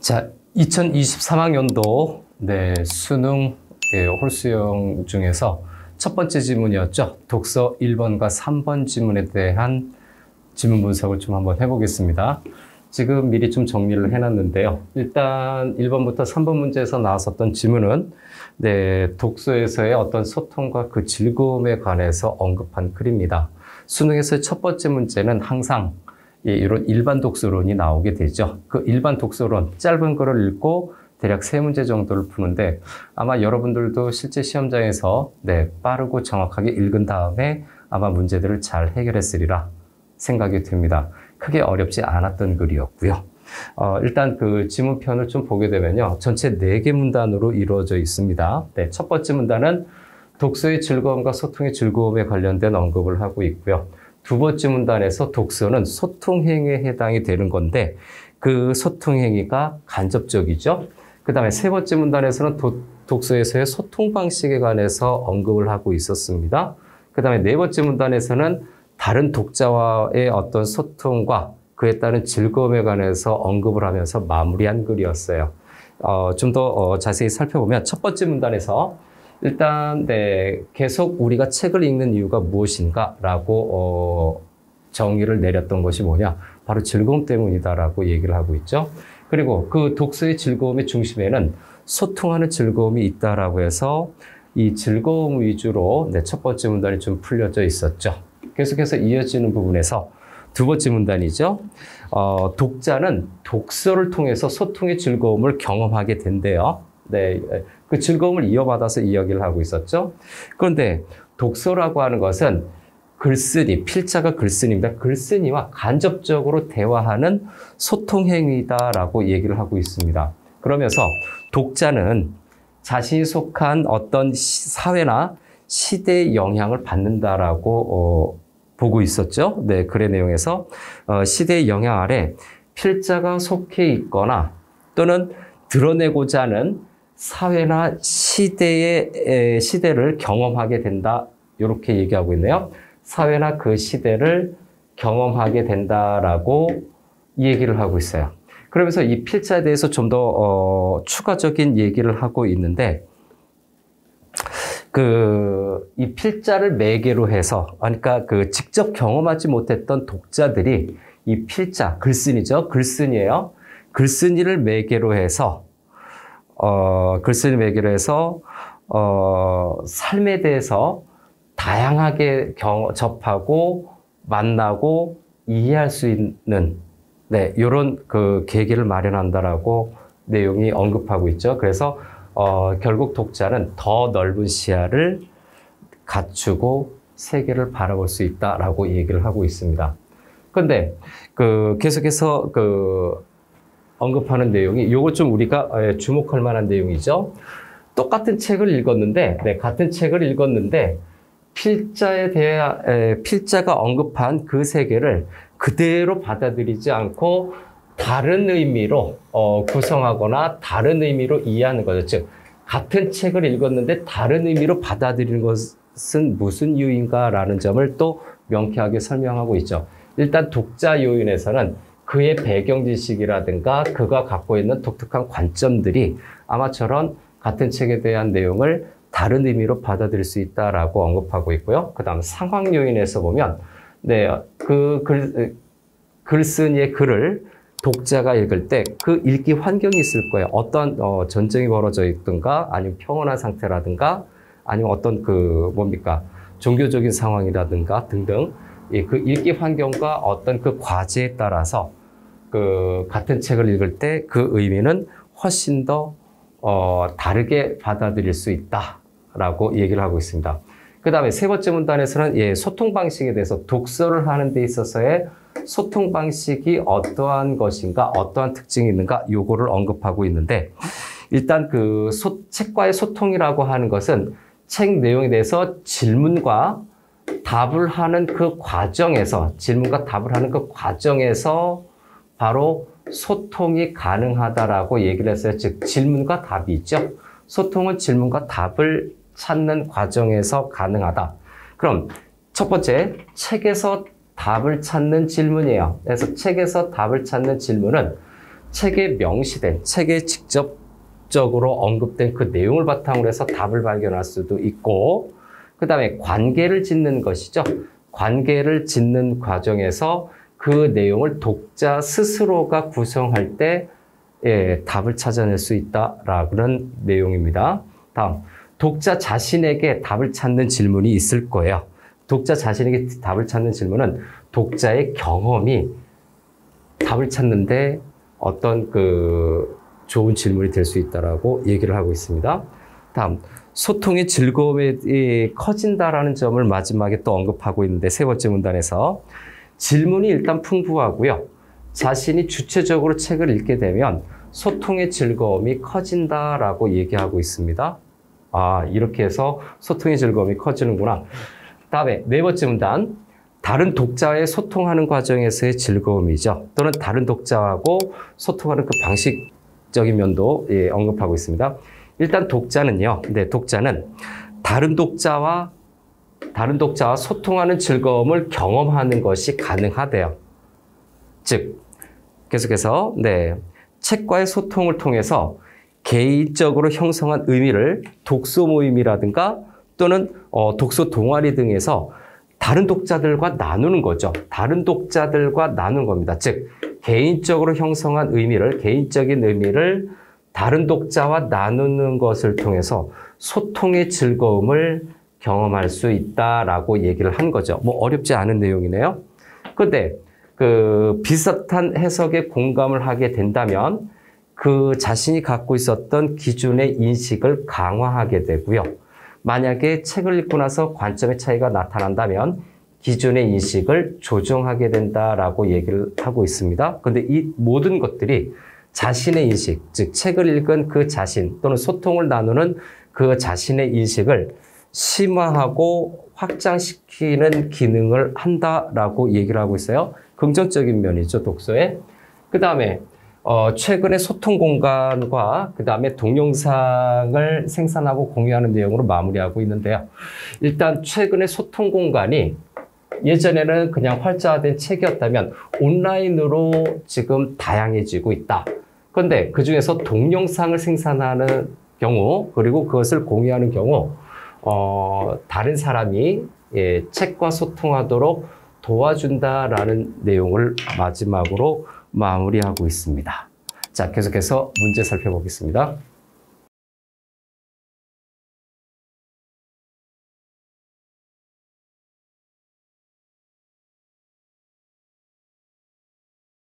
자, 2023학년도 수능 홀수형 중에서 첫 번째 지문이었죠. 독서 1번과 3번 지문에 대한 지문 분석을 좀 한번 해보겠습니다. 지금 미리 좀 정리를 해놨는데요. 일단 1번부터 3번 문제에서 나왔었던 지문은 독서에서의 어떤 소통과 그 즐거움에 관해서 언급한 글입니다. 수능에서의 첫 번째 문제는 항상 이런 일반 독서론이 나오게 되죠. 그 일반 독서론, 짧은 글을 읽고 대략 3문제 정도를 푸는데 아마 여러분들도 실제 시험장에서 빠르고 정확하게 읽은 다음에 아마 문제들을 잘 해결했으리라 생각이 듭니다. 크게 어렵지 않았던 글이었고요. 일단 그 지문편을 좀 보게 되면요. 전체 4개 문단으로 이루어져 있습니다. 첫 번째 문단은 독서의 즐거움과 소통의 즐거움에 관련된 언급을 하고 있고요. 두 번째 문단에서 독서는 소통행위에 해당이 되는 건데 그 소통행위가 간접적이죠. 그 다음에 세 번째 문단에서는 독서에서의 소통 방식에 관해서 언급을 하고 있었습니다. 그 다음에 네 번째 문단에서는 다른 독자와의 어떤 소통과 그에 따른 즐거움에 관해서 언급을 하면서 마무리한 글이었어요. 좀 더 자세히 살펴보면 첫 번째 문단에서 일단 계속 우리가 책을 읽는 이유가 무엇인가 라고 정의를 내렸던 것이 뭐냐, 바로 즐거움 때문이다라고 얘기를 하고 있죠. 그리고 그 독서의 즐거움의 중심에는 소통하는 즐거움이 있다라고 해서 이 즐거움 위주로 첫 번째 문단이 좀 풀려져 있었죠. 계속해서 이어지는 부분에서 두 번째 문단이죠. 독자는 독서를 통해서 소통의 즐거움을 경험하게 된대요. 그 즐거움을 이어받아서 이야기를 하고 있었죠. 그런데 독서라고 하는 것은 글쓰기, 필자가 글쓴이입니다. 글쓴이와 간접적으로 대화하는 소통행위다라고 얘기를 하고 있습니다. 그러면서 독자는 자신이 속한 어떤 사회나 시대의 영향을 받는다라고 보고 있었죠. 글의 내용에서 시대의 영향 아래 필자가 속해 있거나 또는 드러내고자 하는 사회나 시대를 경험하게 된다. 이렇게 얘기하고 있네요. 사회나 그 시대를 경험하게 된다라고 얘기를 하고 있어요. 그러면서 이 필자에 대해서 좀 더 추가적인 얘기를 하고 있는데 이 필자를 매개로 해서, 그러니까 직접 경험하지 못했던 독자들이 이 필자, 글쓴이죠. 글쓴이에요. 글쓴이를 매개로 해서 삶에 대해서 다양하게 접하고 만나고 이해할 수 있는 이런 그 계기를 마련한다라고 내용이 언급하고 있죠. 그래서 결국 독자는 더 넓은 시야를 갖추고 세계를 바라볼 수 있다라고 얘기를 하고 있습니다. 그런데 계속해서 언급하는 내용이 이거 좀 우리가 주목할 만한 내용이죠. 똑같은 책을 읽었는데, 같은 책을 읽었는데 필자가 언급한 그 세계를 그대로 받아들이지 않고 다른 의미로 구성하거나 다른 의미로 이해하는 거죠. 즉, 같은 책을 읽었는데 다른 의미로 받아들이는 것은 무슨 이유인가라는 점을 또 명쾌하게 설명하고 있죠. 일단 독자 요인에서는 그의 배경 지식이라든가 그가 갖고 있는 독특한 관점들이 아마 저런 같은 책에 대한 내용을 다른 의미로 받아들일 수 있다라고 언급하고 있고요. 그 다음 상황 요인에서 보면 그 글쓴이의 글을 독자가 읽을 때 그 읽기 환경이 있을 거예요. 어떤 전쟁이 벌어져 있든가 아니면 평온한 상태라든가 아니면 어떤 종교적인 상황이라든가 등등 그 읽기 환경과 어떤 그 과제에 따라서 같은 책을 읽을 때 그 의미는 훨씬 더 다르게 받아들일 수 있다라고 얘기를 하고 있습니다. 그 다음에 세 번째 문단에서는 소통 방식에 대해서 독서를 하는 데 있어서의 소통 방식이 어떠한 것인가, 어떠한 특징이 있는가, 요거를 언급하고 있는데, 일단 책과의 소통이라고 하는 것은 책 내용에 대해서 질문과 답을 하는 그 과정에서, 바로 소통이 가능하다라고 얘기를 했어요. 즉, 질문과 답이 있죠. 소통은 질문과 답을 찾는 과정에서 가능하다. 그럼 첫 번째, 책에서 답을 찾는 질문이에요. 그래서 책에서 답을 찾는 질문은 책에 명시된, 책에 직접적으로 언급된 그 내용을 바탕으로 해서 답을 발견할 수도 있고, 그 다음에 관계를 짓는 것이죠. 관계를 짓는 과정에서 그 내용을 독자 스스로가 구성할 때 답을 찾아낼 수 있다라는 내용입니다. 다음, 독자 자신에게 답을 찾는 질문이 있을 거예요. 독자 자신에게 답을 찾는 질문은 독자의 경험이 답을 찾는데 어떤 좋은 질문이 될 수 있다라고 얘기를 하고 있습니다. 다음, 소통의 즐거움이 커진다라는 점을 마지막에 또 언급하고 있는데 세 번째 문단에서 질문이 일단 풍부하고요. 자신이 주체적으로 책을 읽게 되면 소통의 즐거움이 커진다라고 얘기하고 있습니다. 이렇게 해서 소통의 즐거움이 커지는구나. 다음에 네 번째 문단, 다른 독자와의 소통하는 과정에서의 즐거움이죠. 또는 다른 독자하고 소통하는 그 방식적인 면도 언급하고 있습니다. 일단 독자는요. 독자는 다른 독자와 소통하는 즐거움을 경험하는 것이 가능하대요. 즉, 계속해서 책과의 소통을 통해서 개인적으로 형성한 의미를 독서 모임이라든가 또는 독서 동아리 등에서 다른 독자들과 나누는 거죠. 다른 독자들과 나누는 겁니다. 즉, 개인적으로 형성한 의미를, 개인적인 의미를 다른 독자와 나누는 것을 통해서 소통의 즐거움을 경험할 수 있다라고 얘기를 한 거죠. 뭐 어렵지 않은 내용이네요. 그런데 비슷한 해석에 공감을 하게 된다면 그 자신이 갖고 있었던 기준의 인식을 강화하게 되고요. 만약에 책을 읽고 나서 관점의 차이가 나타난다면 기준의 인식을 조정하게 된다라고 얘기를 하고 있습니다. 그런데 이 모든 것들이 자신의 인식, 즉 책을 읽은 그 자신 또는 소통을 나누는 그 자신의 인식을 심화하고 확장시키는 기능을 한다라고 얘기를 하고 있어요. 긍정적인 면이죠, 독서에. 그 다음에 최근의 소통 공간과 그 다음에 동영상을 생산하고 공유하는 내용으로 마무리하고 있는데요. 일단 최근의 소통 공간이 예전에는 그냥 활자화된 책이었다면 온라인으로 지금 다양해지고 있다. 그런데 그중에서 동영상을 생산하는 경우 그리고 그것을 공유하는 경우 다른 사람이 책과 소통하도록 도와준다라는 내용을 마지막으로 마무리하고 있습니다. 자, 계속해서 문제 살펴보겠습니다.